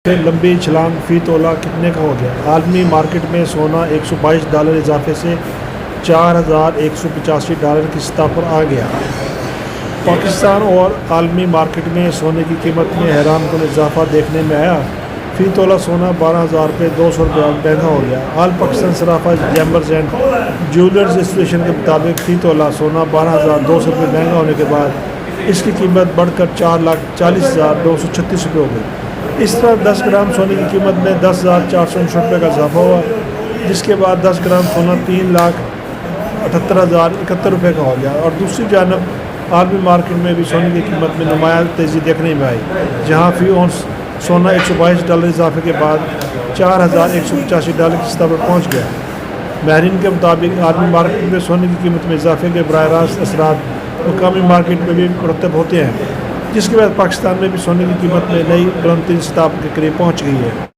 لمبی چھلانگ فی تولہ کتنے کا ہو گیا؟ عالمی مارکیٹ میں سونا $122 اضافے سے $4185 کی سطح پر آ گیا۔ پاکستان اور عالمی مارکیٹ میں سونے کی قیمت میں حیران کن اضافہ دیکھنے میں آیا۔ فی تولہ سونا $12,200 مہنگا ہو گیا۔ آل پاکستان صرافہ چیمبرز اینڈ جیولرز ایسوسی ایشن کے مطابق فی تولہ سونا $12,200 مہنگا ہونے کے بعد اس کی قیمت بڑھ کر $4,40,936 ہو گئی۔ اس طرح 10 گرام سونے کی قیمت میں $10,459 کا اضافہ ہوا، جس کے بعد 10 گرام سونا $3,78,071 کا ہو گیا۔ اور دوسری جانب عالمی مارکیٹ میں بھی سونے کی قیمت میں نمایاں تیزی دیکھنے میں آئی، جہاں فی اونس سونا $122 اضافے کے بعد $4,185 کی سطح پر پہنچ گیا۔ ماہرین کے مطابق عالمی مارکیٹ میں سونے کی قیمت میں اضافے کے براہ راست اثرات مقامی مارکیٹ میں بھی مرتب ہوتے ہیں، جس کے بعد پاکستان میں بھی سونے کی قیمت میں نئی بلند ترین سطح کے قریب پہنچ گئی ہے۔